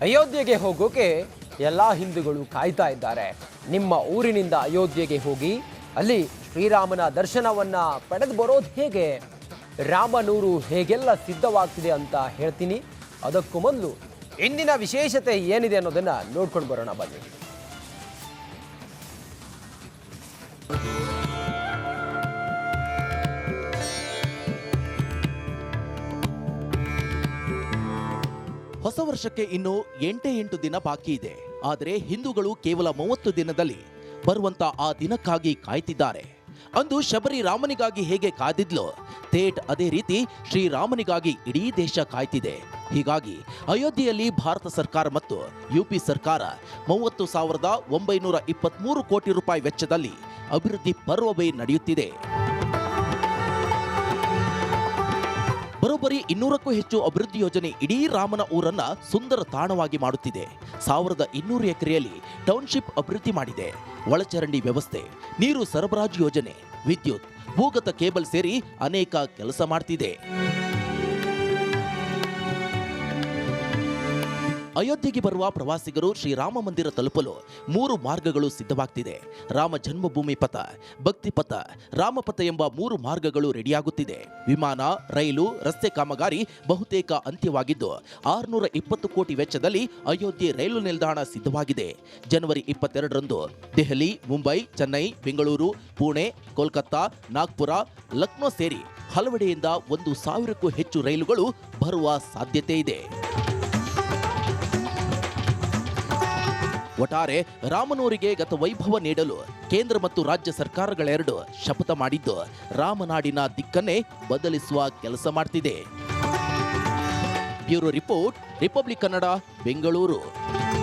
ಅಯೋಧ್ಯೆಗೆ ಹೋಗೋಕೆ ಎಲ್ಲ ಹಿಂದೂಗಳು ಕಾಯ್ತಾ ಇದ್ದಾರೆ. ನಿಮ್ಮ ಊರಿನಿಂದ ಅಯೋಧ್ಯೆಗೆ ಹೋಗಿ ಅಲ್ಲಿ ಶ್ರೀರಾಮನ ದರ್ಶನವನ್ನ ಪಡೆದು ಬರೋದು ಹೇಗೆ, ರಾಮನೂರು ಹೇಗೆಲ್ಲ ಸಿದ್ಧವಾಗ್ತಿದೆ ಅಂತ ಹೇಳ್ತೀನಿ. ಅದಕ್ಕೂ ಮೊದಲು ಇಂದಿನ ವಿಶೇಷತೆ ಏನಿದೆ ಅನ್ನೋದನ್ನ ನೋಡ್ಕೊಂಡು ಬರೋಣ ಬನ್ನಿ. ಹೊಸ ವರ್ಷಕ್ಕೆ ಇನ್ನು 8 ದಿನ ಬಾಕಿ ಇದೆ. ಆದರೆ ಹಿಂದೂಗಳು ಕೇವಲ 30 ದಿನದಲ್ಲಿ ಬರುವಂತ ಆ ದಿನಕ್ಕಾಗಿ ಕಾಯ್ತಿದ್ದಾರೆ. ಅಂದು ಶಬರಿ ರಾಮನಿಗಾಗಿ ಹೇಗೆ ಕಾದಿದ್ಲೋ ಥೇಟ್ ಅದೇ ರೀತಿ ಶ್ರೀರಾಮನಿಗಾಗಿ ಇಡೀ ದೇಶ ಕಾಯ್ತಿದೆ. ಹೀಗಾಗಿ ಅಯೋಧ್ಯೆಯಲ್ಲಿ ಭಾರತ ಸರ್ಕಾರ ಮತ್ತು ಯುಪಿ ಸರ್ಕಾರ 30,923 ಕೋಟಿ ರೂಪಾಯಿ ವೆಚ್ಚದಲ್ಲಿ ಅಭಿವೃದ್ಧಿ ಪರ್ವವೇ ನಡೆಯುತ್ತಿದೆ. ಬರೋಬ್ಬರಿ 200ಕ್ಕೂ ಹೆಚ್ಚು ಅಭಿವೃದ್ಧಿ ಯೋಜನೆ ಇಡೀ ರಾಮನ ಊರನ್ನ ಸುಂದರ ತಾಣವಾಗಿ ಮಾಡುತ್ತಿದೆ. 1200 ಎಕರೆಯಲ್ಲಿ ಟೌನ್ಶಿಪ್ ಅಭಿವೃದ್ಧಿ ಮಾಡಿದೆ. ಒಳಚರಂಡಿ ವ್ಯವಸ್ಥೆ, ನೀರು ಸರಬರಾಜು ಯೋಜನೆ, ವಿದ್ಯುತ್, ಭೂಗತ ಕೇಬಲ್ ಸೇರಿ ಅನೇಕ ಕೆಲಸ ಮಾಡ್ತಿದೆ. ಅಯೋಧ್ಯೆಗೆ ಬರುವ ಪ್ರವಾಸಿಗರು ಶ್ರೀರಾಮ ಮಂದಿರ ತಲುಪಲು 3 ಮಾರ್ಗಗಳು ಸಿದ್ಧವಾಗ್ತಿದೆ. ರಾಮ ಜನ್ಮಭೂಮಿ ಪಥ, ಭಕ್ತಿ ಪಥ, ರಾಮಪಥ ಎಂಬ 3 ಮಾರ್ಗಗಳು ರೆಡಿಯಾಗುತ್ತಿದೆ. ವಿಮಾನ, ರೈಲು, ರಸ್ತೆ ಕಾಮಗಾರಿ ಬಹುತೇಕ ಅಂತ್ಯವಾಗಿದ್ದು 620 ಕೋಟಿ ವೆಚ್ಚದಲ್ಲಿ ಅಯೋಧ್ಯೆ ರೈಲು ನಿಲ್ದಾಣ ಸಿದ್ಧವಾಗಿದೆ. ಜನವರಿ 22ರಂದು ದೆಹಲಿ, ಮುಂಬೈ, ಚೆನ್ನೈ, ಬೆಂಗಳೂರು, ಪುಣೆ, ಕೋಲ್ಕತ್ತಾ, ನಾಗ್ಪುರ, ಲಕ್ನೋ ಸೇರಿ ಹಲವೆಡೆಯಿಂದ 1,000ಕ್ಕೂ ಹೆಚ್ಚು ರೈಲುಗಳು ಬರುವ ಸಾಧ್ಯತೆ ಇದೆ. ಒಟ್ಟಾರೆ ರಾಮನೂರಿಗೆ ಗತ ವೈಭವ ನೀಡಲು ಕೇಂದ್ರ ಮತ್ತು ರಾಜ್ಯ ಸರ್ಕಾರಗಳೆರಡು ಶಪಥ ಮಾಡಿದ್ದು ರಾಮನಾಡಿನ ದಿಕ್ಕನ್ನೇ ಬದಲಿಸುವ ಕೆಲಸ ಮಾಡ್ತಿದೆ. Bureau report, republic Kannada, Bengaluru.